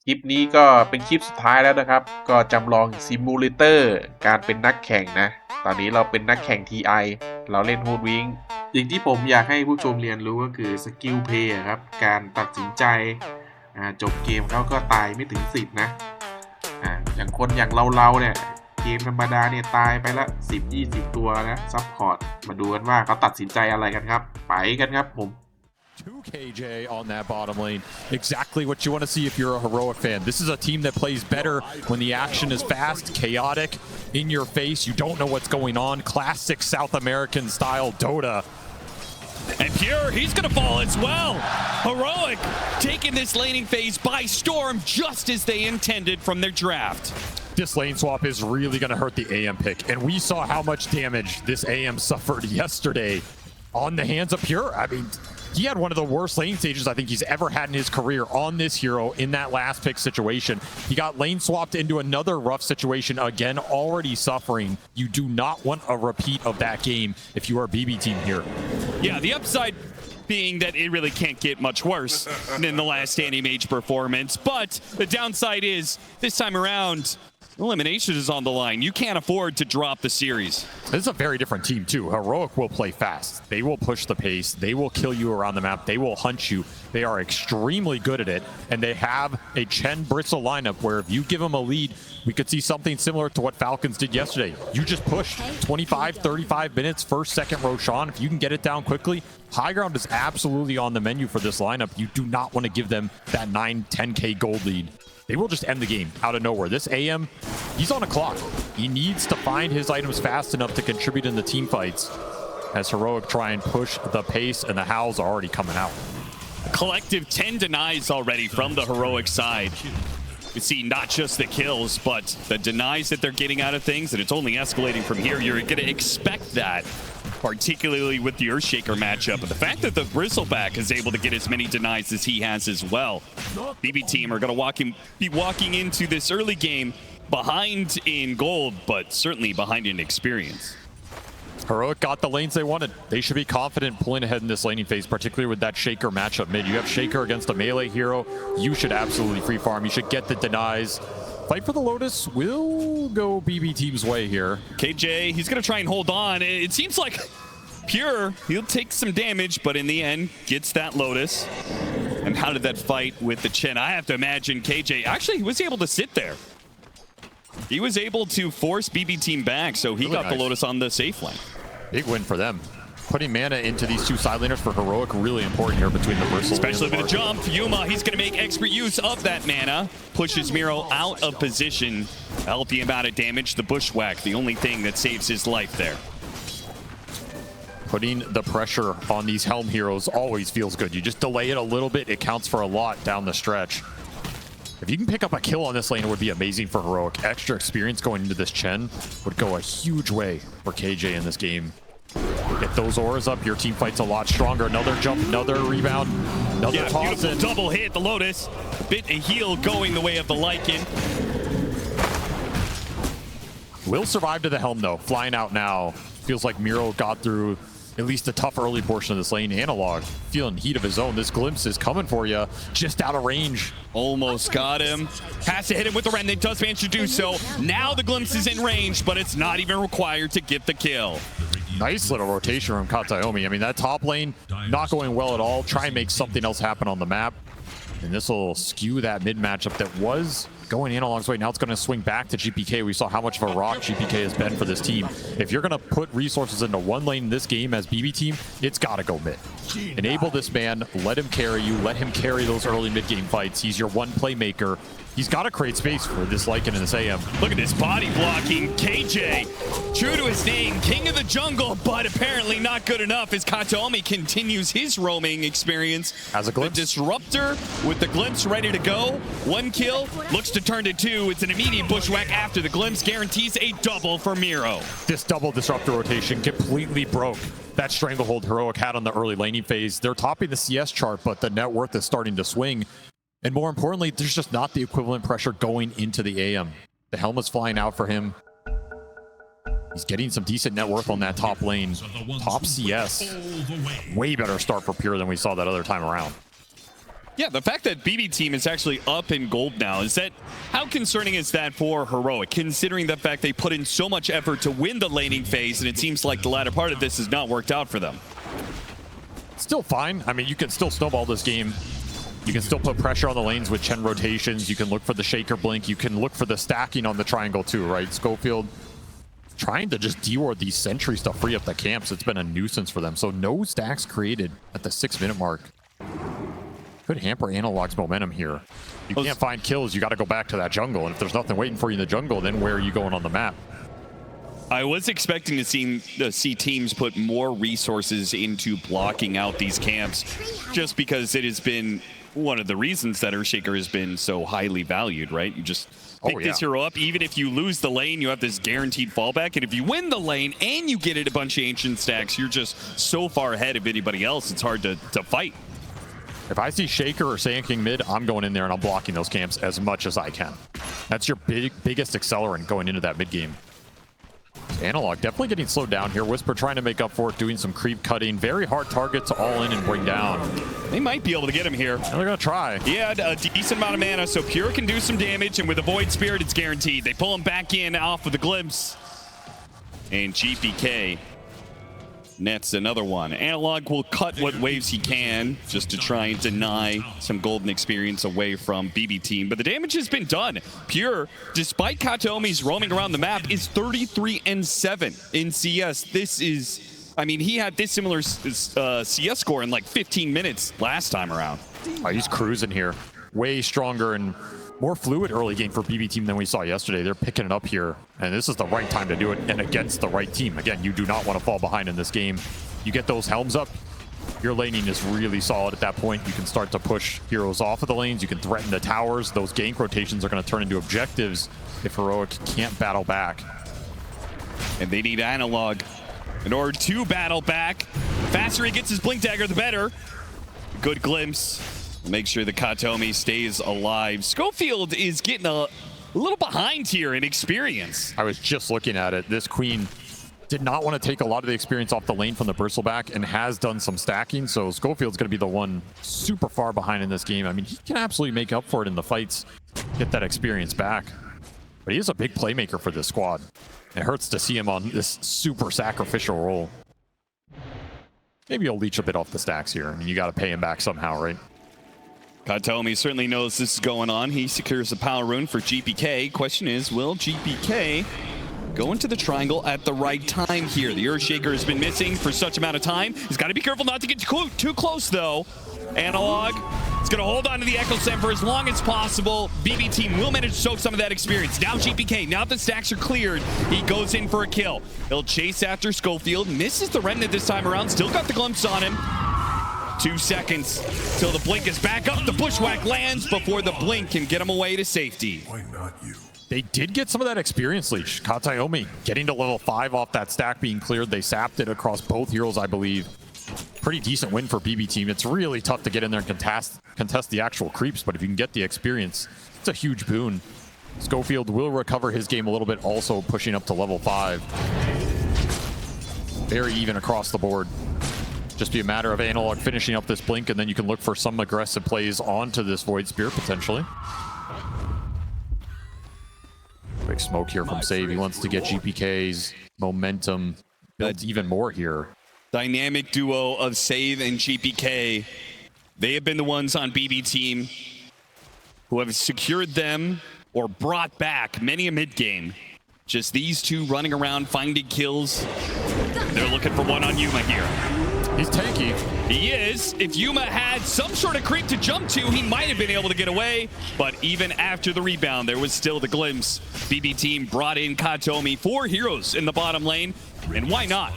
คลิปนี้ก็เป็นคลิปสุดท้ายแล้วนะครับก็จำลองซิมูเลเตอร์การเป็นนักแข่งนะตอนนี้เราเป็นนักแข่ง TI เราเล่นฮูดวิงสิ่งที่ผมอยากให้ผู้ชมเรียนรู้ก็คือสกิลเพย์ครับการตัดสินใจจบเกมเขาก็ตายไม่ถึง10นะอย่างคนอย่างเราเนี่ยเกมธรรมดาเนี่ยตายไปละ10-20 ตัวนะซัพพอร์ตมาดูกันว่าเขาตัดสินใจอะไรกันครับไปกันครับผมTwo KJ on that bottom lane. Exactly what you want to see if you're a Heroic fan. This is a team that plays better when the action is fast, chaotic, in your face. You don't know what's going on. Classic South American style Dota. And Pure, he's going to fall as well. Heroic taking this laning phase by storm just as they intended from their draft. This lane swap is really going to hurt the AM pick. And we saw how much damage this AM suffered yesterday on the hands of Pure. I mean, he had one of the worst lane stages I think he's ever had in his career on this hero in that last pick situation. He got lane swapped into another rough situation again, already suffering. You do not want a repeat of that game if you are a BB team here. Yeah, the upside being that it really can't get much worse than the last Anti-Mage performance, but the downside is this time around, elimination is on the line. You can't afford to drop the series. This is a very different team too. Heroic will play fast. They will push the pace. They will kill you around the map. They will hunt you. They are extremely good at it. And they have a Chen Bristle lineup where if you give them a lead, we could see something similar to what Falcons did yesterday. You just push 25, 35 minutes, first, second Roshan. If you can get it down quickly, high ground is absolutely on the menu for this lineup. You do not want to give them that 9, 10K gold lead. They will just end the game out of nowhere. This AM, he's on a clock. He needs to find his items fast enough to contribute in the team fights as Heroic try and push the pace, and the howls are already coming out. A collective 10 denies already from the Heroic side. You see not just the kills, but the denies that they're getting out of things, and it's only escalating from here. You're going to expect that, particularly with the Earthshaker matchup. But the fact that the Bristleback is able to get as many denies as he has as well. BB team are going to be walking into this early game behind in gold, but certainly behind in experience. Heroic got the lanes they wanted. They should be confident pulling ahead in this laning phase, particularly with that Shaker matchup mid. You have Shaker against a melee hero. You should absolutely free farm. You should get the denies. Fight for the Lotus will go BB team's way here. KJ, he's going to try and hold on. It seems like Pure, he'll take some damage, but in the end, gets that Lotus. And how did that fight with the Chen? I have to imagine KJ, actually, he was able to sit there. He was able to force BB team back, so he got the Lotus on the safe lane. Big win for them. Putting mana into these two side laners for Heroic, really important here between the Bristle. Especially with the jump. Yuma, he's going to make expert use of that mana. Pushes Miro out of position. A healthy amount of damage. The bushwhack, the only thing that saves his life there. Putting the pressure on these Helm heroes always feels good. You just delay it a little bit, it counts for a lot down the stretch. If you can pick up a kill on this lane, it would be amazing for Heroic. Extra experience going into this Chen would go a huge way for KJ in this game. Get those auras up, your team fight's a lot stronger. Another jump, another rebound, another toss in. Double hit, the Lotus. Bit a heal going the way of the Lycan. Will survive to the Helm though, flying out now. Feels like Miro got through at least a tough early portion of this lane. Analog feeling heat of his own. This glimpse is coming for you, just out of range. Almost got him. Has to hit him with the Ren. It does manage to do so. Now the glimpse is in range, but it's not even required to get the kill. Nice little rotation from Kataomi. I mean, that top lane not going well at all. Try and make something else happen on the map. And this will skew that mid matchup that was going Analog's way. Now it's going to swing back to GPK. We saw how much of a rock GPK has been for this team. If you're going to put resources into one lane in this game as BB team, it's got to go mid. Enable this man, let him carry you, let him carry those early mid-game fights. He's your one playmaker. He's got to create space for this Lycan and this AM. Look at this body blocking. KJ, true to his name, king of the jungle, but apparently not good enough as Kataomi continues his roaming experience. As a glimpse. The Disruptor with the glimpse ready to go. One kill, looks to turn to two. It's an immediate bushwhack after the glimpse, guarantees a double for Miro. This double Disruptor rotation completely broke that stranglehold Heroic had on the early laning phase. They're topping the CS chart, but the net worth is starting to swing. And more importantly, there's just not the equivalent pressure going into the AM. The Helm is flying out for him. He's getting some decent net worth on that top lane. Top CS. Way better start for Pure than we saw that other time around. Yeah, the fact that BB team is actually up in gold now, how concerning is that for Heroic, considering the fact they put in so much effort to win the laning phase, and it seems like the latter part of this has not worked out for them? Still fine. I mean, you can still snowball this game. You can still put pressure on the lanes with Chen rotations. You can look for the Shaker Blink. You can look for the stacking on the triangle too, right? Schofield trying to just deward these sentries to free up the camps. It's been a nuisance for them. So no stacks created at the 6-minute mark. Could hamper Analog's momentum here. You can't find kills. You got to go back to that jungle. And if there's nothing waiting for you in the jungle, then where are you going on the map? I was expecting to see teams put more resources into blocking out these camps, just because it has been one of the reasons that Earthshaker has been so highly valued, right? You just pick this hero up. Even if you lose the lane, you have this guaranteed fallback. And if you win the lane and you get it a bunch of ancient stacks, you're just so far ahead of anybody else, it's hard to fight. If I see Shaker or Sand King mid, I'm going in there and I'm blocking those camps as much as I can. That's your biggest accelerant going into that mid game. Analog definitely getting slowed down here. Whisper trying to make up for it, doing some creep cutting. Very hard target to all in and bring down. They might be able to get him here. And they're going to try. He had a decent amount of mana, so Pure can do some damage, and with the Void Spirit, it's guaranteed. They pull him back in off of the Glimpse. And GPK nets another one. Analog will cut what waves he can just to try and deny some golden experience away from BB team, but the damage has been done. Pure, despite Kataomi's roaming around the map, is 33-7 in CS. This is, I mean, he had this similar CS score in like 15 minutes last time around. Oh, he's cruising here. Way stronger and more fluid early game for BB team than we saw yesterday. They're picking it up here, and this is the right time to do it, and against the right team. Again, you do not want to fall behind in this game. You get those helms up, your laning is really solid at that point. You can start to push heroes off of the lanes. You can threaten the towers. Those gank rotations are going to turn into objectives if Heroic can't battle back. And they need Analog in order to battle back. The faster he gets his Blink Dagger, the better. Good glimpse. Make sure the Kataomi stays alive. Schofield is getting a little behind here in experience. I was just looking at it. This Queen did not want to take a lot of the experience off the lane from the Bristleback and has done some stacking. So Schofield's going to be the one super far behind in this game. I mean, he can absolutely make up for it in the fights, get that experience back. But he is a big playmaker for this squad. It hurts to see him on this super sacrificial role. Maybe he'll leech a bit off the stacks here. I mean, you got to pay him back somehow, right? Kataomi certainly knows this is going on. He secures the power rune for GPK. Question is, will GPK go into the triangle at the right time here? The Earthshaker has been missing for such amount of time. He's got to be careful not to get too close, though. Analog is going to hold on to the Echo Stem for as long as possible. BB team will manage to soak some of that experience. Now GPK, now the stacks are cleared, he goes in for a kill. He'll chase after Schofield, misses the Remnant this time around, still got the glimpse on him. 2 seconds till the blink is back up. The bushwhack lands before the blink can get him away to safety. Why not you? They did get some of that experience leech. Kataomi getting to level 5 off that stack being cleared. They sapped it across both heroes, I believe. Pretty decent win for BB team. It's really tough to get in there and contest the actual creeps, but if you can get the experience, it's a huge boon. Schofield will recover his game a little bit, also pushing up to level 5. Very even across the board. Just be a matter of Analog finishing up this blink, and then you can look for some aggressive plays onto this Void Spear, potentially. Big smoke here from Save. He wants to get GPK's momentum built even more here. Dynamic duo of Save and GPK. They have been the ones on BB team who have secured them or brought back many a mid game. Just these two running around, finding kills. They're looking for one on Yuma here. He's tanky. He is. If Yuma had some sort of creep to jump to, he might have been able to get away. But even after the rebound, there was still the glimpse. BB team brought in Kataomi, 4 heroes in the bottom lane. And why not?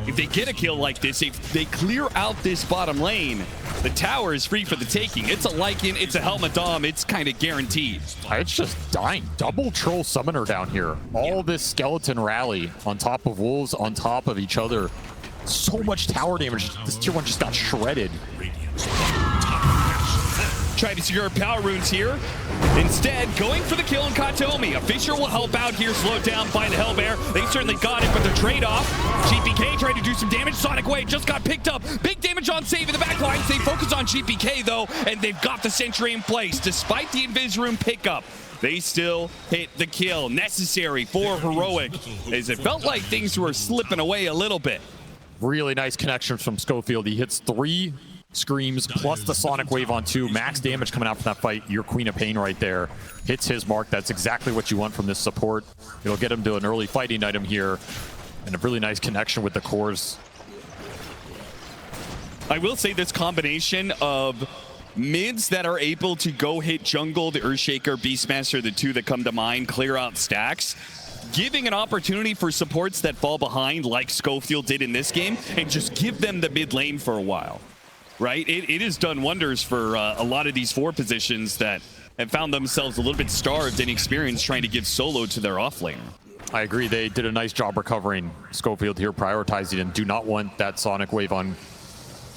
If they get a kill like this, if they clear out this bottom lane, the tower is free for the taking. It's a Lycan, it's a Helmet Dom, it's kind of guaranteed. It's just dying. Double troll summoner down here. All this skeleton rally on top of wolves, on top of each other. So much tower damage. This tier 1 just got shredded. try to secure power runes here. Instead, going for the kill on Kataomi. A Fissure will help out here, slowed down by the Hellbear. They certainly got it, but the trade-off. GPK trying to do some damage. Sonic Wave just got picked up. Big damage on save in the backlines. They focus on GPK, though, and they've got the Sentry in place. Despite the Invis Room pickup, they still hit the kill necessary for Heroic, as it felt like things were slipping away a little bit. Really nice connections from Schofield. He hits 3 screams plus the Sonic Wave on 2. Max damage coming out from that fight. Your Queen of Pain right there hits his mark. That's exactly what you want from this support. It'll get him to an early fighting item here, and a really nice connection with the cores. I will say this combination of mids that are able to go hit jungle, the Earthshaker, Beastmaster, the 2 that come to mind, clear out stacks, giving an opportunity for supports that fall behind like Schofield did in this game, and just give them the mid lane for a while, right? It has done wonders for a lot of these 4 positions that have found themselves a little bit starved in experience trying to give solo to their off laner. I agree. They did a nice job recovering Schofield here, prioritizing and do not want that Sonic Wave on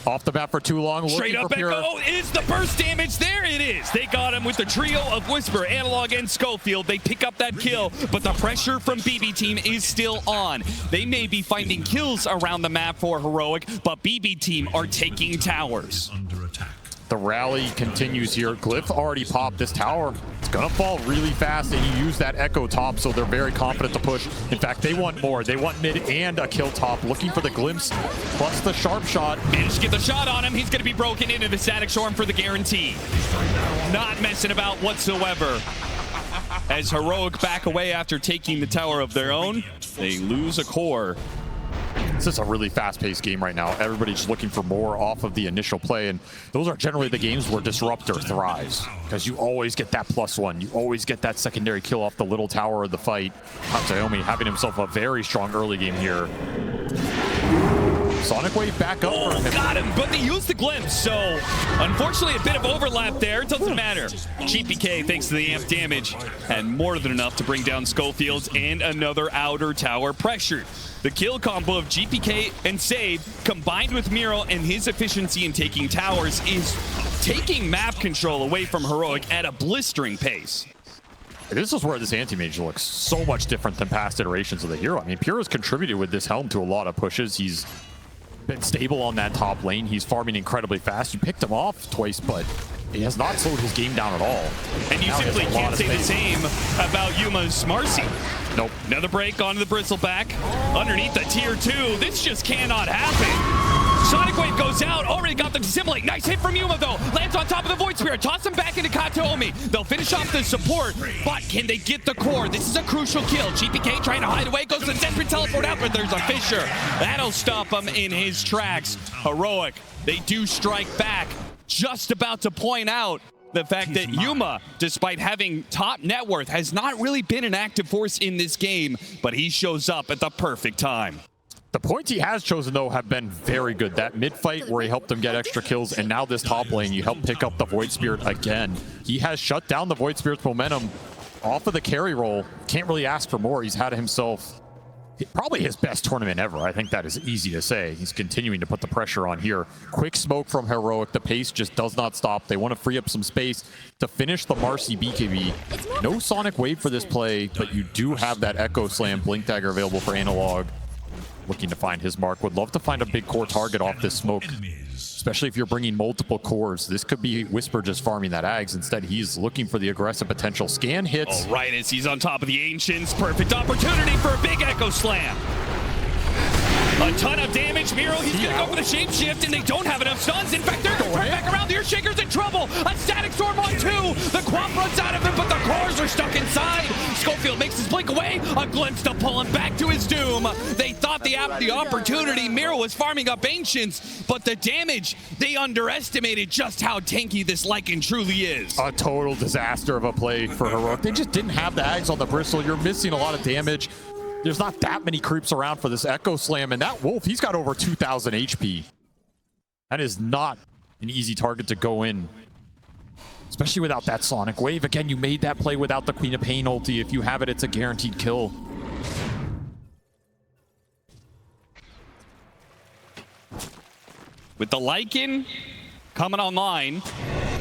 off the bat for too long. Straight up Echo is the burst damage. There it is. They got him with the trio of Whisper, Analog, and Schofield. They pick up that kill, but the pressure from BB Team is still on. They may be finding kills around the map for Heroic, but BB Team are taking towers. The rally continues here. Glyph already popped this tower. It's gonna fall really fast, and you use that Echo top, so they're very confident to push. In fact, they want more. They want mid and a kill top, looking for the glimpse plus the sharp shot. Managed to get the shot on him. He's gonna be broken into the Static Storm for the guarantee. Not messing about whatsoever. As Heroic back away after taking the tower of their own, they lose a core. This is a really fast-paced game right now. Everybody's looking for more off of the initial play, and those are generally the games where Disruptor thrives, because you always get that +1. You always get that secondary kill off the little tower of the fight. Kataomi having himself a very strong early game here. Sonic Wave back up for him. Got him, but they used the glimpse, so unfortunately a bit of overlap there. It doesn't matter. GPK, thanks to the amp damage, had more than enough to bring down Schofield's and another outer tower pressured. The kill combo of GPK and Save, combined with Miro and his efficiency in taking towers, is taking map control away from Heroic at a blistering pace. This is where this anti-mage looks so much different than past iterations of the hero. I mean, Puro's contributed with this helm to a lot of pushes. He's been stable on that top lane. He's farming incredibly fast. You picked him off twice, but he has not slowed his game down at all. And you simply can't say the same about Yuma's Marcy. Nope. Another break onto the Bristleback. Underneath the tier 2. This just cannot happen. Sonic Wave goes out. Already got the Dissimulate. Nice hit from Yuma, though. Lands on top of the Void Spirit. Toss him back into Kataomi. They'll finish off the support, but can they get the core? This is a crucial kill. GPK trying to hide away. Goes to the Sentry teleport out, but there's a Fissure. That'll stop him in his tracks. Heroic, they do strike back. Just about to point out the fact that Yuma, despite having top net worth, has not really been an active force in this game, but he shows up at the perfect time. The points he has chosen, though, have been very good. That mid-fight where he helped them get extra kills, and now this top lane, you help pick up the Void Spirit again. He has shut down the Void Spirit's momentum off of the carry roll. Can't really ask for more. He's had himself probably his best tournament ever. I think that is easy to say. He's continuing to put the pressure on here. Quick smoke from Heroic. The pace just does not stop. They want to free up some space to finish the Marcy BKB. No Sonic Wave for this play, but you do have that Echo Slam Blink Dagger available for Analog. Looking to find his mark. Would love to find a big core target off this smoke, especially if you're bringing multiple cores. This could be Whisper just farming that Ags. Instead, he's looking for the aggressive potential. Scan hits. All right, as he's on top of the Ancients. Perfect opportunity for a big Echo Slam. A ton of damage. Miro, he's going to go for the shapeshift, and they don't have enough stuns. In fact, they're going to turn back around. The Earthshaker's in trouble. A Static Storm on 2. The Quap runs out of him, but the cores are stuck inside. Schofield makes his blink away. A glimpse to pull him back to his doom. They thought the opportunity. Miro was farming up Ancients, but the damage, they underestimated just how tanky this Lycan truly is. A total disaster of a play for Heroic. They just didn't have the Ags on the Bristle. You're missing a lot of damage. There's not that many creeps around for this Echo Slam, and that Wolf, he's got over 2,000 HP. That is not an easy target to go in, especially without that Sonic Wave. Again, you made that play without the Queen of Pain ulti. If you have it, it's a guaranteed kill. With the Lycan coming online,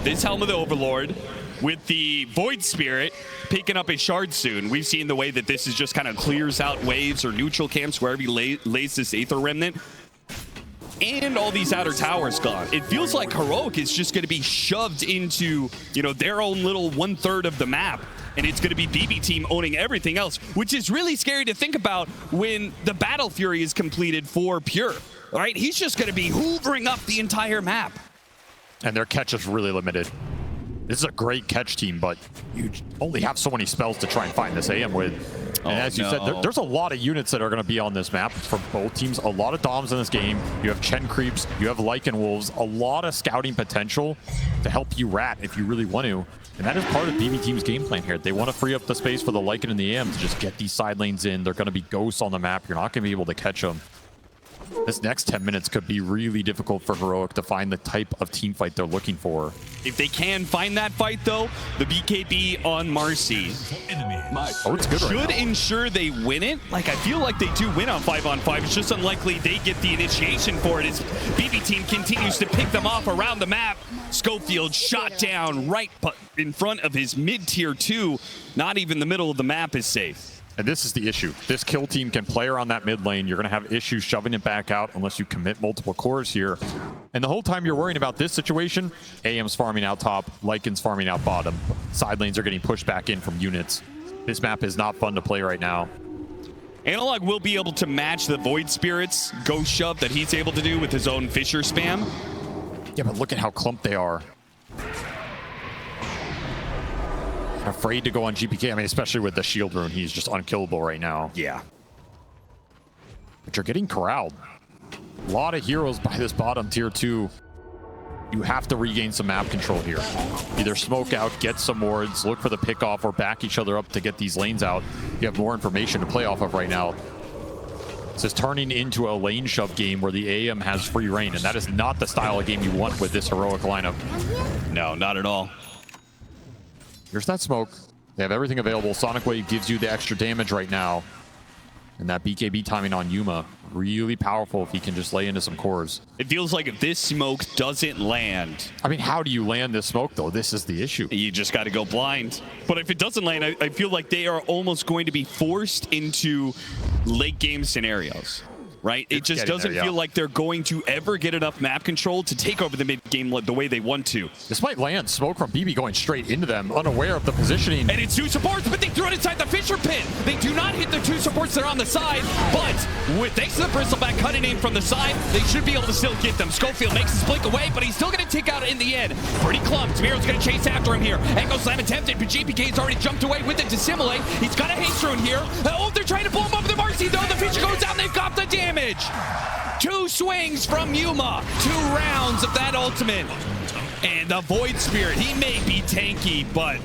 this Helm of the Overlord with the Void Spirit picking up a shard soon. We've seen the way that this is just kind of clears out waves or neutral camps wherever he lays this Aether Remnant. And all these outer towers gone. It feels like Heroic is just going to be shoved into, you know, their own little 1/3 of the map. And it's going to be BB Team owning everything else, which is really scary to think about when the Battle Fury is completed for Pure. All right, he's just going to be hoovering up the entire map. And their catch is really limited. This is a great catch team, but you only have so many spells to try and find this AM with. And as you said, there's a lot of units that are going to be on this map for both teams. A lot of Doms in this game. You have Chen Creeps, you have Lycan Wolves, a lot of scouting potential to help you rat if you really want to. And that is part of BB Team's game plan here. They want to free up the space for the Lycan and the AM to just get these side lanes in. They're going to be ghosts on the map. You're not going to be able to catch them. This next 10 minutes could be really difficult for Heroic to find the type of team fight they're looking for. If they can find that fight, though, the BKB on Marcy it's good should right now. ensure they win it. Like, I feel like they do win on 5-on-5. It's just unlikely they get the initiation for it as BB Team continues to pick them off around the map. Schofield shot down right in front of his mid-tier 2. Not even the middle of the map is safe. And this is the issue. This kill team can play around that mid lane. You're going to have issues shoving it back out unless you commit multiple cores here. And the whole time you're worrying about this situation, AM's farming out top, Lycan's farming out bottom. Side lanes are getting pushed back in from units. This map is not fun to play right now. Analog will be able to match the Void Spirit's ghost shove that he's able to do with his own Fissure spam. Yeah, but look at how clumped they are. Afraid to go on GPK. I mean, especially with the shield rune, he's just unkillable right now. Yeah. But you're getting corralled. A lot of heroes by this bottom tier 2. You have to regain some map control here. Either smoke out, get some wards, look for the pick off, or back each other up to get these lanes out. You have more information to play off of right now. This is turning into a lane shove game where the AM has free reign, and that is not the style of game you want with this Heroic lineup. No, not at all. Here's that smoke. They have everything available. Sonic Wave gives you the extra damage right now. And that BKB timing on Yuma, really powerful if he can just lay into some cores. It feels like if this smoke doesn't land... I mean, how do you land this smoke, though? This is the issue. You just got to go blind. But if it doesn't land, I feel like they are almost going to be forced into late game scenarios. Right? It just doesn't feel like they're going to ever get enough map control to take over the mid-game the way they want to. This might land. Smoke from BB going straight into them, unaware of the positioning. And it's 2 supports, but they throw it inside the Fissure Pit. They do not hit the 2 supports that are on the side, but thanks to the Bristleback cutting in from the side, they should be able to still get them. Schofield makes his blink away, but he's still going to take out in the end. Pretty clumped. Miro's going to chase after him here. Echo Slam attempted, but GPK's already jumped away with it to Dissimulate. He's got a haste rune here. Oh, they're trying to blow him up with the Marcy, though. The Fissure goes down. They've got the damage. 2 swings from Yuma, 2 rounds of that ultimate. And the Void Spirit, he may be tanky, but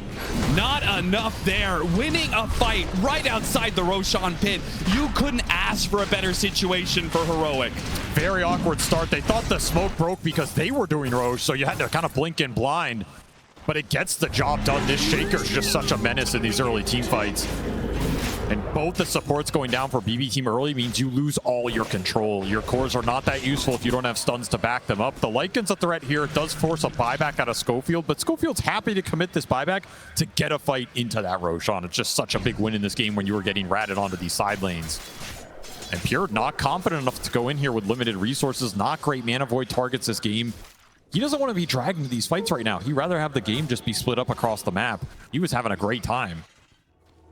not enough there. Winning a fight right outside the Roshan pit. You couldn't ask for a better situation for Heroic. Very awkward start. They thought the smoke broke because they were doing Roche, so you had to kind of blink in blind. But it gets the job done. This Shaker's just such a menace in these early team fights. And both the supports going down for BB Team early means you lose all your control. Your cores are not that useful if you don't have stuns to back them up. The Lycan's a threat here. It does force a buyback out of Schofield, but Schofield's happy to commit this buyback to get a fight into that Roshan. It's just such a big win in this game when you were getting ratted onto these side lanes. And Pure not confident enough to go in here with limited resources. Not great mana void targets this game. He doesn't want to be dragged into these fights right now. He'd rather have the game just be split up across the map. He was having a great time.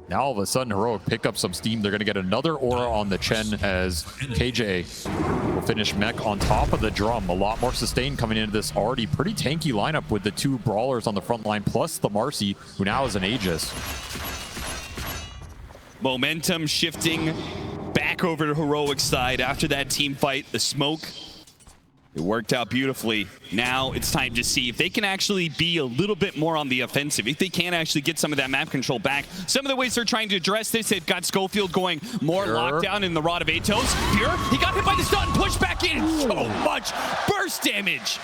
Now all of a sudden, Heroic pick up some steam. They're going to get another aura on the Chen as KJ will finish mech on top of the drum. A lot more sustain coming into this already pretty tanky lineup with the 2 brawlers on the front line, plus the Marcy, who now is an Aegis. Momentum shifting back over to Heroic's side after that team fight. The smoke, it worked out beautifully. Now it's time to see if they can actually be a little bit more on the offensive, if they can actually get some of that map control back. Some of the ways they're trying to address this, they've got Schofield going more lockdown in the Rod of Atos. Pure, he got hit by the stun, pushed back in. So much burst damage.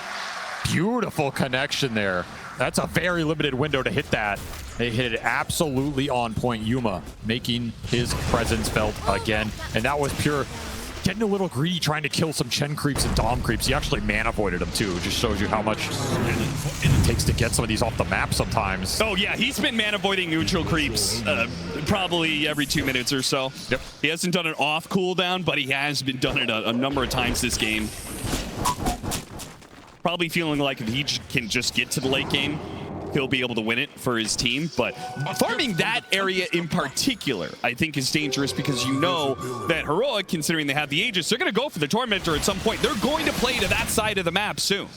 Beautiful connection there. That's a very limited window to hit that. They hit it absolutely on point. Yuma making his presence felt again. And that was Pure getting a little greedy, trying to kill some Chen creeps and Dom creeps. He actually man avoided them too. It just shows you how much it takes to get some of these off the map sometimes. Oh yeah, he's been man avoiding neutral creeps probably every 2 minutes or so. Yep. He hasn't done it off cooldown, but he has been done it a number of times this game. Probably feeling like if he can just get to the late game, he'll be able to win it for his team. But farming that area in particular, I think, is dangerous because you know that Heroic, considering they have the Aegis, they're going to go for the Tormentor at some point. They're going to play to that side of the map soon.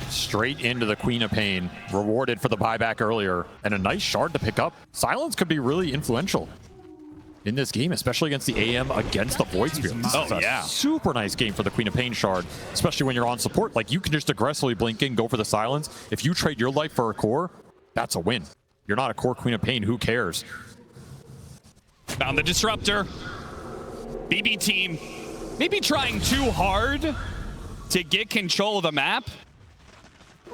Straight into the Queen of Pain, rewarded for the buyback earlier, and a nice shard to pick up. Silence could be really influential in this game, especially against the AM, against the Void Spirit. This is a super nice game for the Queen of Pain shard, especially when you're on support. Like, you can just aggressively blink in, go for the silence. If you trade your life for a core, that's a win. You're not a core Queen of Pain, who cares? Found the Disruptor. BB team maybe trying too hard to get control of the map.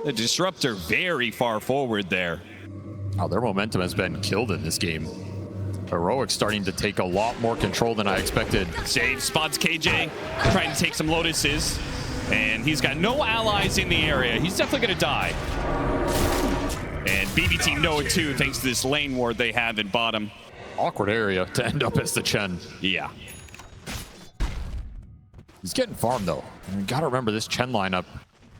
The Disruptor very far forward there. Oh, their momentum has been killed in this game. Heroic starting to take a lot more control than I expected. Save spots KJ, trying to take some Lotuses, and he's got no allies in the area. He's definitely going to die. And BB team know it too, thanks to this lane ward they have in bottom. Awkward area to end up as the Chen. Yeah. He's getting farmed though. And you gotta remember this Chen lineup.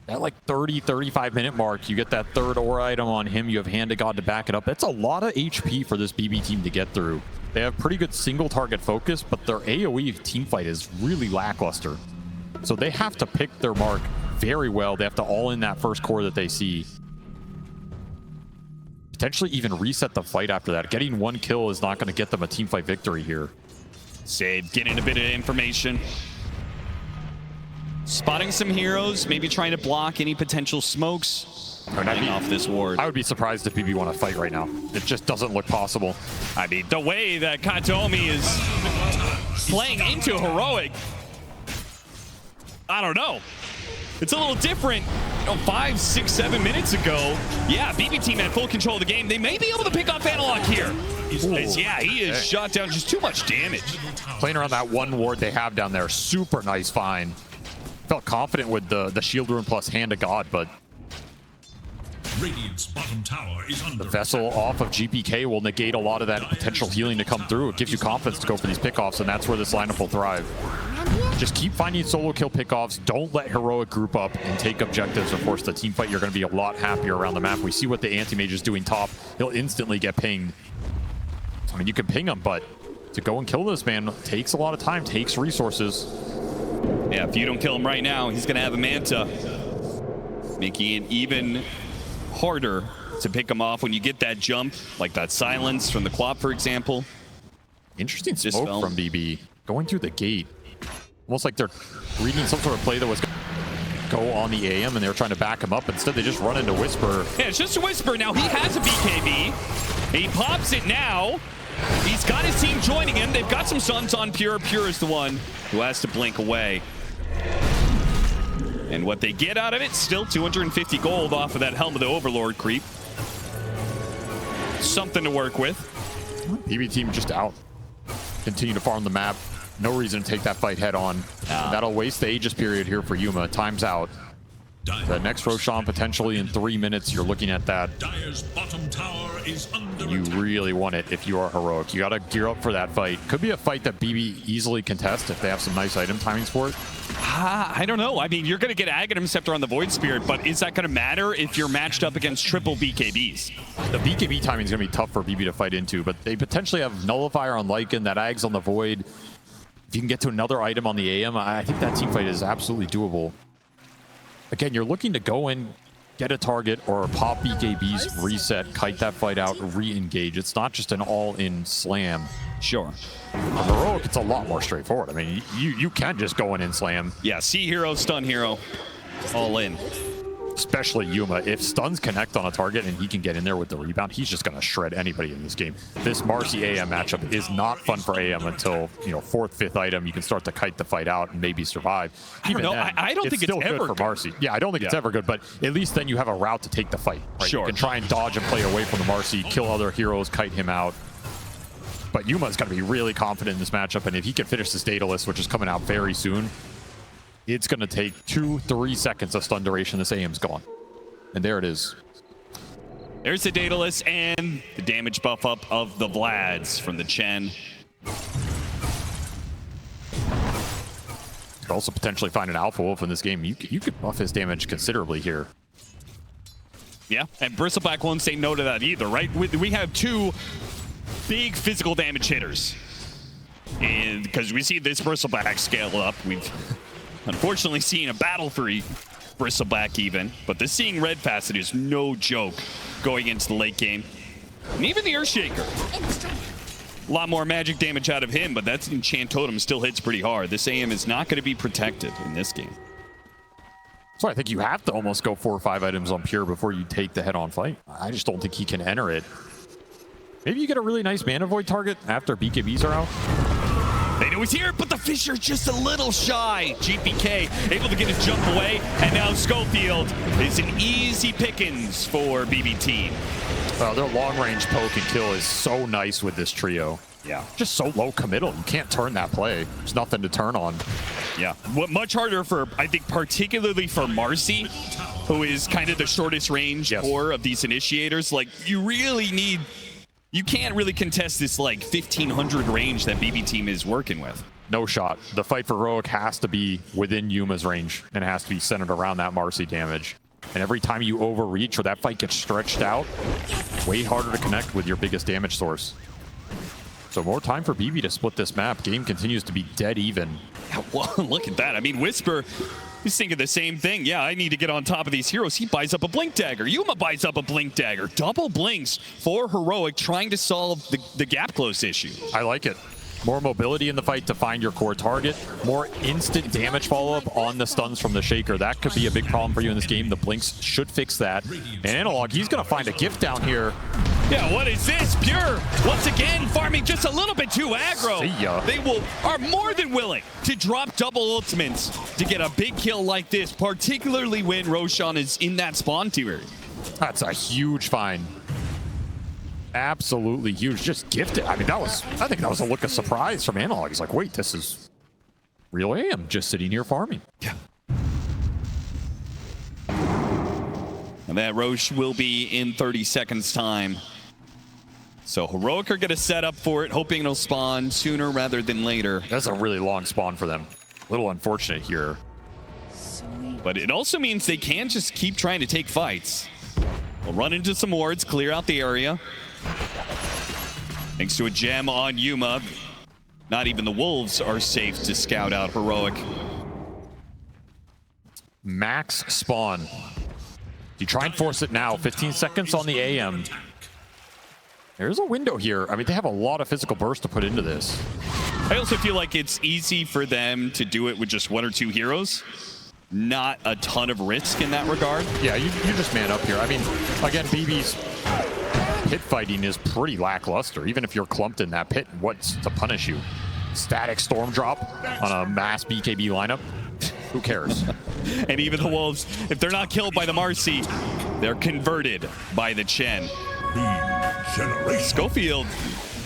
At like 30-35 minute mark, you get that third aura item on him. You have Hand of God to back it up. That's a lot of HP for this BB team to get through. They have pretty good single target focus, but their AoE teamfight is really lackluster. So they have to pick their mark very well. They have to all in that first core that they see. Potentially even reset the fight after that. Getting one kill is not going to get them a teamfight victory here. Save, getting a bit of information. Spotting some heroes, maybe trying to block any potential smokes. Running off this ward. I would be surprised if BB want to fight right now. It just doesn't look possible. I mean, the way that Katomi is playing into Heroic, I don't know. It's a little different. You know, 5, 6, 7 minutes ago, yeah, BB team had full control of the game. They may be able to pick up Analog here. Yeah, he is shot down, just too much damage. Playing around that one ward they have down there, super nice find. Felt confident with the shield rune plus Hand of God, but Radiant's bottom tower is under the Vessel off of GPK will negate a lot of that potential healing to come through. It gives you confidence to go for these pickoffs, and that's where this lineup will thrive. Just keep finding solo kill pickoffs. Don't let Heroic group up and take objectives or force the team fight. You're going to be a lot happier around the map. We see what the anti-mage is doing top. He'll instantly get pinged. I mean, you can ping him, but to go and kill this man takes a lot of time, takes resources. Yeah, if you don't kill him right now, he's going to have a Manta, making it even harder to pick him off when you get that jump, like that silence from the Quap, for example. Interesting smoke from BB. Going through the gate. Almost like they're reading some sort of play that was go on the AM, and they were trying to back him up. Instead, they just run into Whisper. Yeah, it's just a Whisper. Now he has a BKB. He pops it now. He's got his team joining him. They've got some stuns on Pure. Pure is the one who has to blink away. And what they get out of it, still 250 gold off of that Helm of the Overlord creep. Something to work with. BB team just out. Continue to farm the map. No reason to take that fight head on. That'll waste the Aegis period here for Yuma. Time's out. The next Roshan potentially in 3 minutes. You're looking at that. Dire's bottom tower is under You really want it if you are Heroic. You got to gear up for that fight. Could be a fight that BB easily contests if they have some nice item timings for it. I don't know. I mean, you're going to get Aghanim Scepter on the Void Spirit, but is that going to matter if you're matched up against triple BKBs? The BKB timing is going to be tough for BB to fight into, but they potentially have Nullifier on Lycan, that Ags on the Void. If you can get to another item on the AM, I think that team fight is absolutely doable. Again, you're looking to go in, get a target, or pop BKBs, reset, kite that fight out, re-engage. It's not just an all-in slam. Sure. For Heroic, it's a lot more straightforward. I mean, you can just go in and slam. Yeah, see hero, stun hero, all in. Especially Yuma. If stuns connect on a target and he can get in there with the rebound, he's just going to shred anybody in this game. This Marcy AM matchup is not fun for AM until, you know, 4th, 5th item. You can start to kite the fight out and maybe survive. I don't know. I don't think it's still ever good for Marcy. Yeah, I don't think it's ever good, but at least then you have a route to take the fight. Right? Sure. You can try and dodge and play away from the Marcy, kill other heroes, kite him out. But Yuma's got to be really confident in this matchup, and if he can finish this Daedalus, which is coming out very soon, it's going to take 2-3 seconds of stun duration. This AM's gone. And there it is. There's the Daedalus and the damage buff up of the Vlads from the Chen. Could also potentially find an Alpha Wolf in this game. You could buff his damage considerably here. Yeah, and Bristleback won't say no to that either, right? We have two big physical damage hitters. And because we see this Bristleback scale up, we've unfortunately seen a battle for Bristleback even, but the Seeing Red facet is no joke going into the late game. And even the Earthshaker. A lot more magic damage out of him, but that Enchant Totem still hits pretty hard. This AM is not going to be protected in this game. So I think you have to almost go 4 or 5 items on Pure before you take the head-on fight. I just don't think he can enter it. Maybe you get a really nice Mana Void target after BKBs are out. They know he's here, but the Fissure just a little shy. GPK able to get his jump away, and now Schofield is an easy pickings for BBT. Their long-range poke and kill is so nice with this trio. Yeah. Just so low committal. You can't turn that play. There's nothing to turn on. Yeah. Much harder for, I think, particularly for Marcy, who is kind of the shortest range core of these initiators. Like, you really need... You can't really contest this, like, 1,500 range that BB Team is working with. No shot. The fight for Heroic has to be within Yuma's range, and it has to be centered around that Marcy damage. And every time you overreach or that fight gets stretched out, way harder to connect with your biggest damage source. So more time for BB to split this map. Game continues to be dead even. Yeah, well, look at that. I mean, Whisper, he's thinking the same thing. Yeah, I need to get on top of these heroes. He buys up a Blink Dagger. Yuma buys up a Blink Dagger. Double blinks for Heroic, trying to solve the gap close issue. I like it. More mobility in the fight to find your core target. More instant damage follow-up on the stuns from the Shaker. That could be a big problem for you in this game. The blinks should fix that. And Analog, he's going to find a gift down here. Yeah, what is this? Pure, once again, farming just a little bit too aggro. See ya. They are more than willing to drop double ultimates to get a big kill like this, particularly when Roshan is in that spawn tier. That's a huge find. Absolutely huge. Just gifted. I mean, I think that was a look of surprise from Analog. He's like, wait, this is real AM just sitting here farming. Yeah. And that Roche will be in 30 seconds time. So Heroic are going to set up for it, hoping it'll spawn sooner rather than later. That's a really long spawn for them. A little unfortunate here. But it also means they can just keep trying to take fights. We'll run into some wards, clear out the area. Thanks to a gem on Yuma, not even the Wolves are safe to scout out Heroic. Max spawn. You try and force it now. 15 seconds on the AM. There's a window here. I mean, they have a lot of physical burst to put into this. I also feel like it's easy for them to do it with just 1 or 2 heroes. Not a ton of risk in that regard. Yeah, you just man up here. I mean, again, BB's pit fighting is pretty lackluster. Even if you're clumped in that pit, what's to punish you? Static Storm Drop on a mass BKB lineup? Who cares? And even the Wolves, if they're not killed by the Marcy, they're converted by the Chen. Schofield,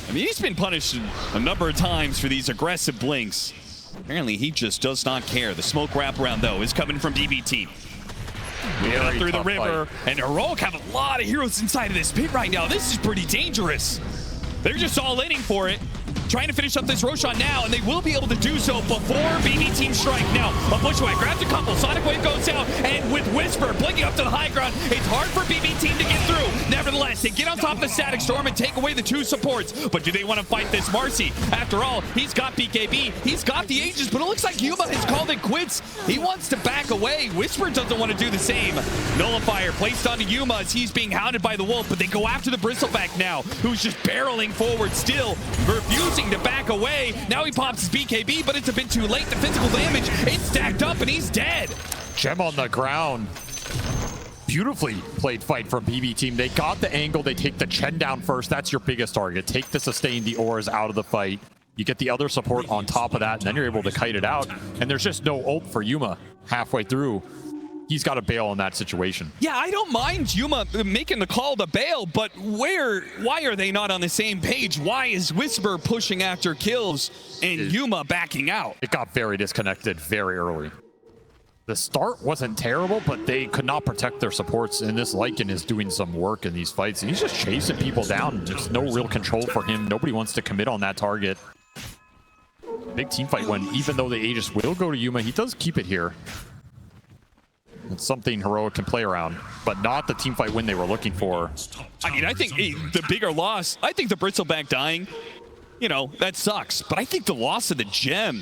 I mean, he's been punished a number of times for these aggressive blinks. Apparently, he just does not care. The smoke wraparound, though, is coming from BBT. Moving up through the river, and Heroic have a lot of heroes inside of this pit right now. This is pretty dangerous. They're just all inning for it. Trying to finish up this Roshan now, and they will be able to do so before BB Team strike. Now, a Bushwhack grabs a couple, Sonic Wave goes out, and with Whisper blinking up to the high ground, it's hard for BB Team to get through. Nevertheless, they get on top of the Static Storm and take away the 2 supports. But do they want to fight this Marcy? After all, he's got BKB, he's got the Aegis, but it looks like Yuma has called it quits. He wants to back away. Whisper doesn't want to do the same. Nullifier placed onto Yuma as he's being hounded by the Wolf, but they go after the Bristleback now, who's just barreling forward still, refusing to back away. Now he pops his BKB, but it's a bit too late. The physical damage, it's stacked up, and he's dead. Gem on the ground. Beautifully played fight from BB Team. They got the angle. They take the Chen down first. That's your biggest target. Take the sustain, the ores out of the fight. You get the other support on top of that, and then you're able to kite it out. And there's just no ult for Yuma halfway through. he's got to bail in that situation. Yeah, I don't mind Yuma making the call to bail, but why are they not on the same page? Why is Whisper pushing after kills and Yuma backing out? It got very disconnected very early. The start wasn't terrible, but they could not protect their supports, and this Lycan is doing some work in these fights, and he's just chasing people down. There's no real control for him. Nobody wants to commit on that target. Big team fight when, even though the Aegis will go to Yuma, he does keep it here. It's something Heroic can play around, but not the team fight win they were looking for. I mean, I think the bigger loss, I think the Bristleback dying, that sucks. But I think the loss of the gem,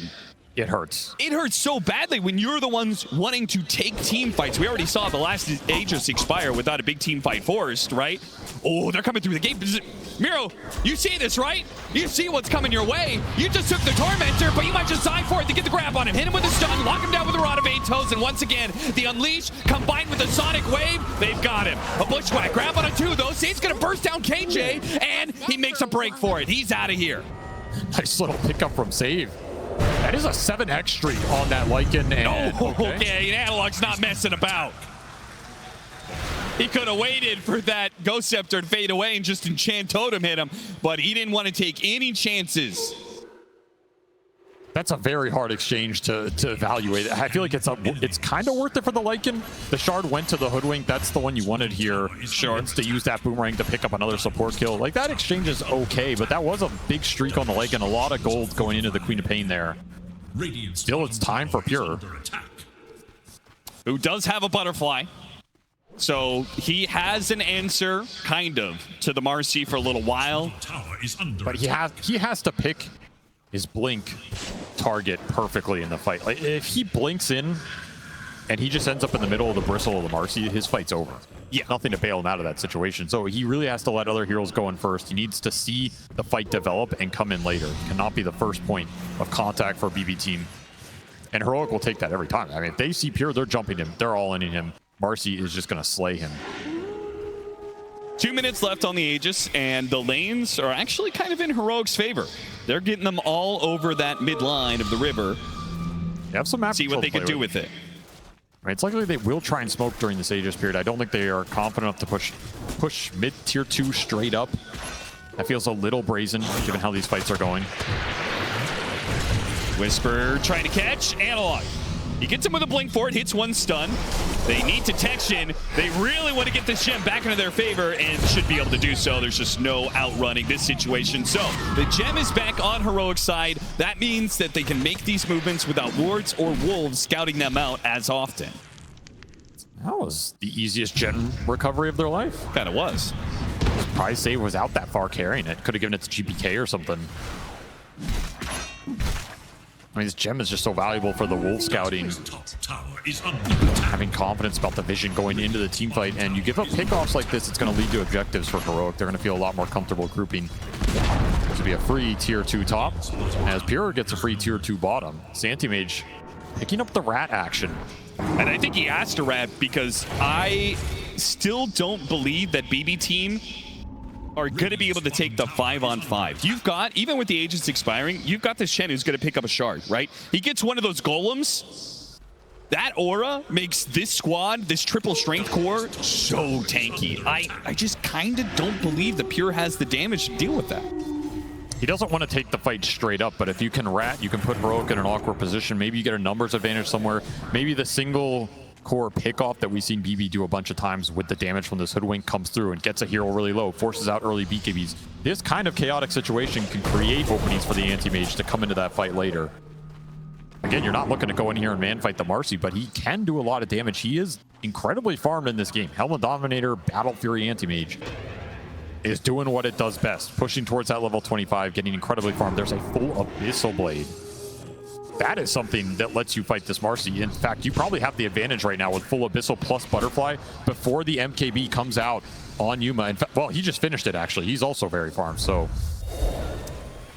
it hurts. It hurts so badly when you're the ones wanting to take team fights. We already saw the last Aegis expire without a big team fight forced, right? Oh, they're coming through the gate. Miro, you see this, right? You see what's coming your way. You just took the Tormentor, but you might just sign for it to get the grab on him. Hit him with a stun, lock him down with a Rod of 8 Toes, and once again, the Unleash combined with the Sonic Wave, they've got him. A Bushwhack, grab on a 2, though. Saint's gonna burst down KJ, and he makes a break for it. He's out of here. Nice little pickup from Save. That is a 7x streak on that Lycan. And, okay, Analog's not messing about. He could have waited for that Ghost Scepter to fade away and just Enchant Totem hit him, but he didn't want to take any chances. That's a very hard exchange to evaluate. I feel like it's kind of worth it for the Lycan. The Shard went to the Hoodwink. That's the one you wanted here. Sure. To use that Boomerang to pick up another support kill. Like, that exchange is okay, but that was a big streak on the Lycan. A lot of gold going into the Queen of Pain there. Still, it's time for Pure, who does have a Butterfly. So he has an answer, kind of, to the Marcy for a little while. But he has to pick his blink target perfectly in the fight. Like, if he blinks in and he just ends up in the middle of the Bristle of the Marcy, his fight's over. Yeah, nothing to bail him out of that situation. So he really has to let other heroes go in first. He needs to see the fight develop and come in later. It cannot be the first point of contact for a BB team. And Heroic will take that every time. I mean, if they see Pure, they're jumping him. They're all in him. Marcy is just going to slay him. 2 minutes left on the Aegis, and the lanes are actually kind of in Heroic's favor. They're getting them all over that midline of the river. They have some map See what they can do with it. I mean, it's likely they will try and smoke during this Aegis period. I don't think they are confident enough to push mid tier 2 straight up. That feels a little brazen, given how these fights are going. Whisper trying to catch Analog. He gets him with a blink for it, hits one stun. They need detection. They really want to get this gem back into their favor and should be able to do so. There's just no outrunning this situation. So the gem is back on Heroic's side. That means that they can make these movements without wards or wolves scouting them out as often. That was the easiest gem recovery of their life. Kind of was. Prize save was out that far carrying it. Could have given it to GPK or something. I mean, this gem is just so valuable for the wolf scouting. Having confidence about the vision going into the team fight, and you give up pickoffs like this, it's going to lead to objectives for Heroic. They're going to feel a lot more comfortable grouping. This will be a free tier 2 top, as Pure gets a free tier 2 bottom. Santimage picking up the rat action. And I think he asked a rat because I still don't believe that BB team are going to be able to take the 5-on-5. You've got, even with the agents expiring, you've got this Shen who's going to pick up a shard, right? He gets one of those golems. That aura makes this squad, this triple strength core, so tanky. I just kind of don't believe that Pure has the damage to deal with that. He doesn't want to take the fight straight up, but if you can rat, you can put Heroic in an awkward position. Maybe you get a numbers advantage somewhere. Maybe the single core pickoff that we've seen BB do a bunch of times with the damage from this Hoodwink comes through and gets a hero really low, forces out early BKBs. This kind of chaotic situation can create openings for the anti-mage to come into that fight later. Again, you're not looking to go in here and man fight the Marcy, but he can do a lot of damage. He is incredibly farmed in this game. Helmet Dominator, Battle Fury anti-mage is doing what it does best, pushing towards that level 25, getting incredibly farmed. There's a full Abyssal Blade. That is something that lets you fight this Marcy. In fact, you probably have the advantage right now with full Abyssal plus Butterfly before the MKB comes out on Yuma. In fact, well, he just finished it, actually. He's also very farmed, so...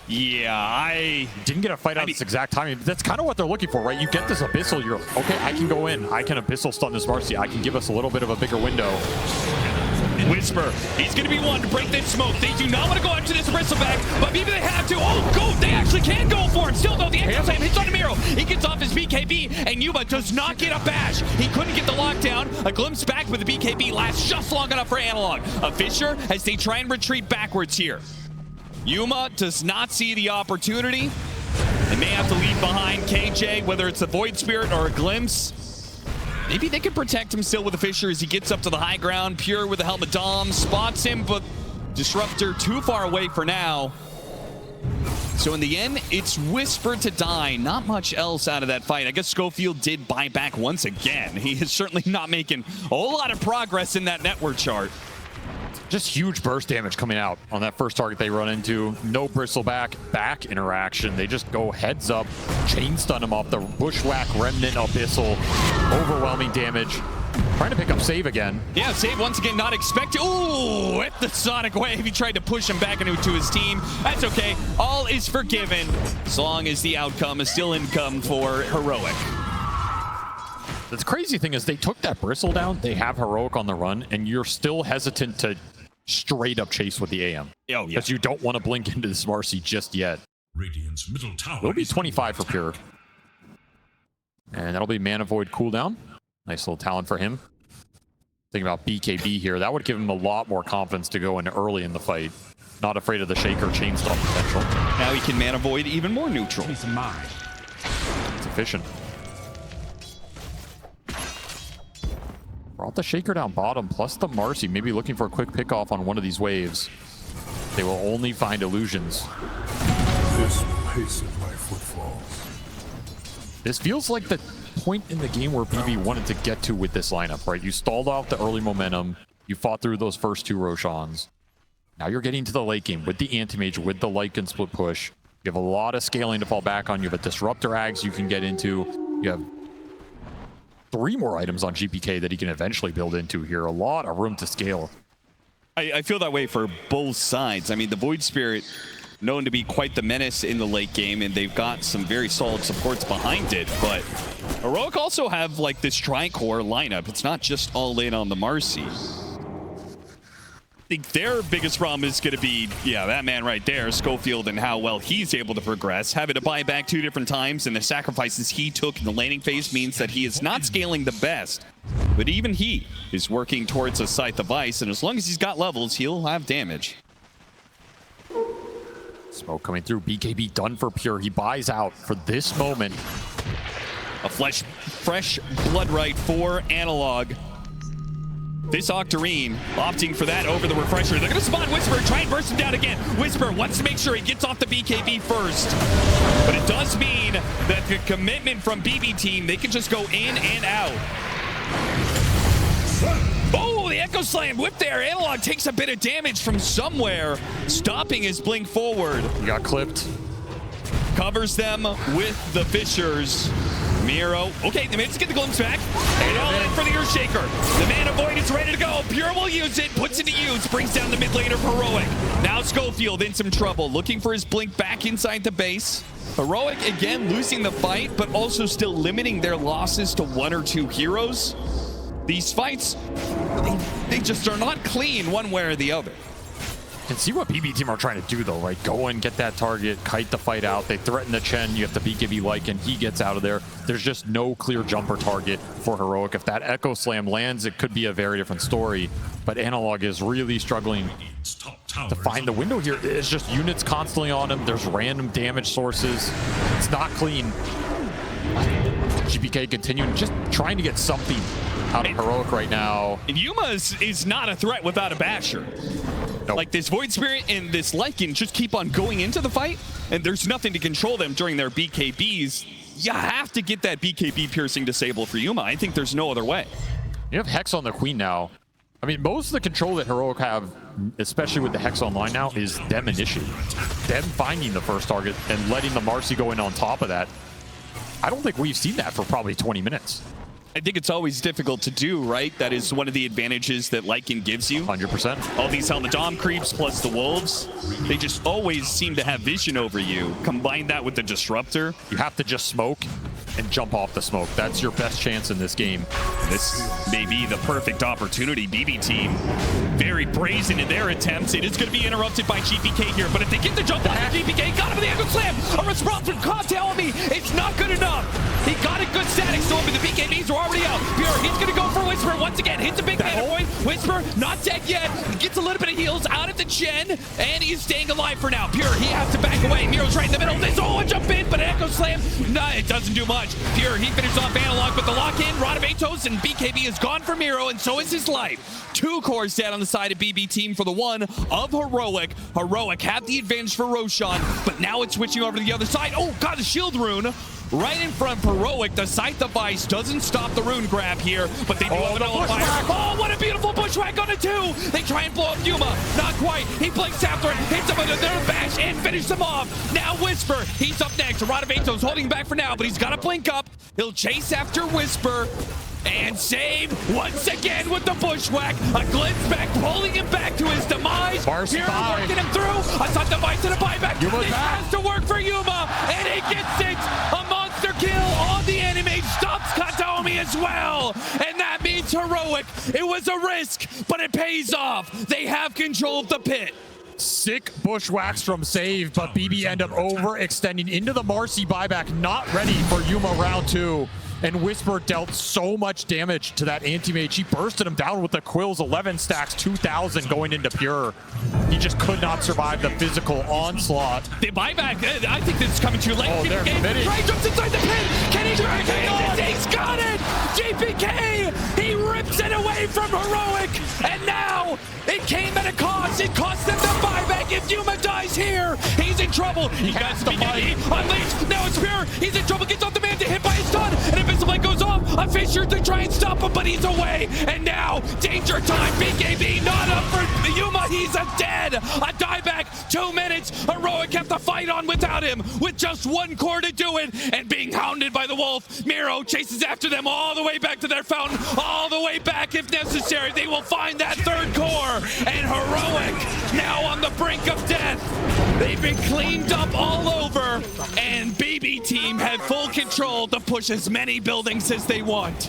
Yeah, I didn't get a fight out this exact timing. That's kind of what they're looking for, right? You get this Abyssal, you're okay, I can go in. I can Abyssal stun this Marcy. I can give us a little bit of a bigger window. Whisper. He's going to be one to break this smoke. They do not want to go after this bristleback, but maybe they have to. Oh, go! They actually can go for him. Still though, the Echo Slam hits on Miro. He gets off his BKB, and Yuma does not get a bash. He couldn't get the lockdown. A glimpse back with the BKB lasts just long enough for Analog. A Fisher as they try and retreat backwards here. Yuma does not see the opportunity. They may have to leave behind KJ, whether it's a Void Spirit or a glimpse. Maybe they can protect him still with the Fisher as he gets up to the high ground. Pure with the Helmet Dom spots him, but Disruptor too far away for now. So in the end, it's Whisper to die. Not much else out of that fight. I guess Schofield did buy back once again. He is certainly not making a whole lot of progress in that network chart. Just huge burst damage coming out on that first target they run into. No bristleback back interaction. They just go heads up, chain stun him off the bushwhack remnant abyssal. Overwhelming damage. Trying to pick up Save again. Yeah, Save once again not expected. Ooh, with the Sonic Wave. He tried to push him back into his team. That's okay. All is forgiven as long as the outcome is still income for Heroic. The crazy thing is they took that bristle down. They have Heroic on the run, and you're still hesitant to straight up chase with the AM. Oh, yeah. Because you don't want to blink into this Marcy just yet. Radiant's middle tower. It'll be 25 for Pure. And that'll be Mana Void cooldown. Nice little talent for him. Thinking about BKB here, that would give him a lot more confidence to go in early in the fight. Not afraid of the Shaker chain stun potential. Now he can Mana Void even more neutral. It's efficient. Brought the Shaker down bottom, plus the Marcy, maybe looking for a quick pick off on one of these waves. They will only find illusions. This pace of my footfalls. This feels like the point in the game where BB wanted to get to with this lineup, right? You stalled out the early momentum. You fought through those first two Roshans. Now you're getting to the late game with the Anti-Mage, with the Lycan split push. You have a lot of scaling to fall back on. You have a Disruptor Ags you can get into. You have 3 more items on GPK that he can eventually build into here. A lot of room to scale. I feel that way for both sides. I mean, the Void Spirit, known to be quite the menace in the late game, and they've got some very solid supports behind it, but Heroic also have like this tri-core lineup. It's not just all in on the Marcy. I think their biggest problem is going to be, yeah, that man right there, Schofield, and how well he's able to progress. Having to buy back 2 different times, and the sacrifices he took in the laning phase means that he is not scaling the best. But even he is working towards a Scythe of Ice, and as long as he's got levels, he'll have damage. Smoke coming through. BKB done for Pure. He buys out for this moment. A fresh blood right for Analog. This Octarine opting for that over the Refresher. They're going to spawn Whisper, try and burst him down again. Whisper wants to make sure he gets off the BKB first. But it does mean that the commitment from BB team, they can just go in and out. Oh, the Echo Slam whip there. Analog takes a bit of damage from somewhere, stopping his blink forward. He got clipped. Covers them with the Fishers. Miro. Okay, they managed to get the glimpse back. And all in for the Earthshaker. The Mana Void is ready to go. Pure will use it, puts it to use, brings down the mid laner of Heroic. Now Schofield in some trouble, looking for his blink back inside the base. Heroic again losing the fight, but also still limiting their losses to 1 or 2 heroes. These fights, they just are not clean one way or the other. Can see what BB team are trying to do though, right? Go and get that target, kite the fight out. They threaten the Chen. You have the BKB Lycan. He gets out of there. There's just no clear jumper target for Heroic. If that Echo Slam lands, it could be a very different story. But Analog is really struggling to find the window here. It's just units constantly on him. There's random damage sources. It's not clean. GPK continuing, just trying to get something out of Heroic right now. And Yuma is not a threat without a Basher. Nope. Like this Void Spirit and this Lycan just keep on going into the fight, and there's nothing to control them during their BKBs. You have to get that BKB piercing disable for Yuma. I think there's no other way. You have Hex on the Queen now. I mean, most of the control that Heroic have, especially with the Hex online now, is them initiating. Them finding the first target and letting the Marcy go in on top of that. I don't think we've seen that for probably 20 minutes. I think it's always difficult to do, right? That is one of the advantages that Lycan gives you. 100%. All these Helmet Dom creeps plus the Wolves, they just always seem to have vision over you. Combine that with the Disruptor. You have to just smoke and jump off the smoke. That's your best chance in this game. This may be the perfect opportunity. BB team very brazen in their attempts. It is going to be interrupted by GPK here, but if they get the jump on GPK, got him with the angle slam. A response from Cobb telling me it's not good enough. He got a good static storm, but the BKBs are already out. Pure, he's going to go for Whisper once again. Hits a big mana point. Whisper not dead yet. Gets a little bit of heals out of the Gen, and he's staying alive for now. Pure, he has to back away. Miro's right in the middle. They a jump in, but Echo Slam, no, it doesn't do much. Pure, he finishes off Analog, but the lock-in, Rod of Atos, and BKB is gone for Miro, and so is his life. 2 cores dead on the side of BB team for the one of Heroic. Heroic had the advantage for Roshan, but now it's switching over to the other side. Oh, God, the shield rune. Right in front for Heroic. The Scythe device doesn't stop the rune grab here, but they do have an fire. Oh, what a beautiful bushwhack on a 2. They try and blow up Yuma. Not quite. He blinks after it, hits him with another bash, and finishes him off. Now Whisper. He's up next. Rod of Atos holding back for now, but he's got to blink up. He'll chase after Whisper. And save once again with the bushwhack. A glitch back, pulling him back to his demise. Here, working him through. A Scythe device and a buyback. This has to work for Yuma, and he gets it. A monster kill on the enemy. Stops Kataomi as well. And that means Heroic. It was a risk, but it pays off. They have control of the pit. Sick bushwhacks from Save, but BB end up overextending into the Marcy buyback. Not ready for Yuma round 2. And Whisper dealt so much damage to that anti-mage. He bursted him down with the Quills, 11 stacks, 2,000 going into Pure. He just could not survive the physical onslaught. The buyback, I think this is coming too late. Oh, they're committing. Ray jumps inside the pin. Can he drag it on? He's got it! GPK, he rips it away from Heroic. And now, it came at a cost. It cost them the buyback. If Yuma dies here, he's in trouble. He got the BKB unleashed. Now it's Pure. He's in trouble. Gets off the man to hit by his stun. And Invincible goes off. A Fisher to try and stop him, but he's away. And now, danger time. BKB not up for Yuma. He's a dead. A dieback. 2 minutes. Heroic kept the fight on without him. With just 1 core to do it. And being hounded by the wolf. Miro chases after them all the way back to their fountain. All the way back if necessary. They will find that 3rd core. And Heroic now on the brink of death. They've been cleaned up all over. And BB team have full control to push as many buildings as they want.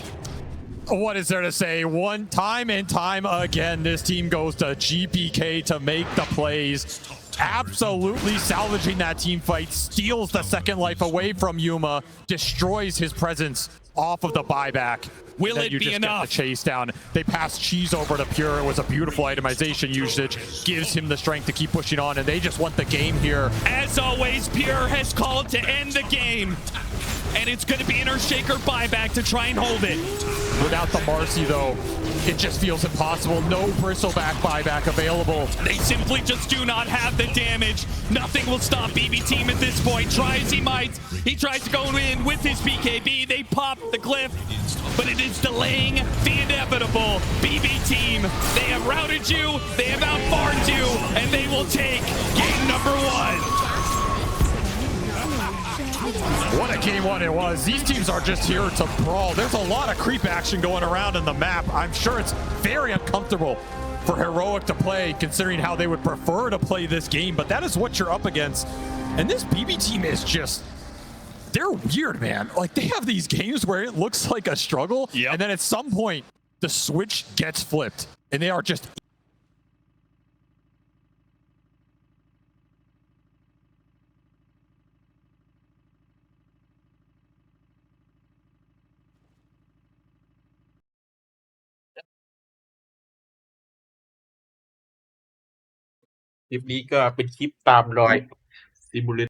What is there to say? One time and time again, this team goes to GPK to make the plays. Absolutely salvaging that team fight, steals the 2nd life away from Yuma, destroys his presence off of the buyback. Will it be enough? The chase down. They pass Cheese over to Pure. It was a beautiful itemization usage. Gives him the strength to keep pushing on, and they just want the game here. As always, Pure has called to end the game. And it's going to be an Earthshaker buyback to try and hold it. Without the Marcy, though, it just feels impossible. No Bristleback buyback available. They simply just do not have the damage. Nothing will stop BB team at this point. Try as he might. He tries to go in with his BKB. They pop the cliff, but it is delaying the inevitable. BB team, they have routed you, they have outfarmed you, and they will take game number 1. What a game 1 it was. These teams are just here to brawl. There's a lot of creep action going around in the map. I'm sure it's very uncomfortable for Heroic to play, considering how they would prefer to play this game, but that is what you're up against. And this BB team is just, they're weird, man. Like, they have these games where it looks like a struggle, and then at some point, the switch gets flipped, and they are justคลิปนี้ก็เป็นคลิปตามรอยซิมูเล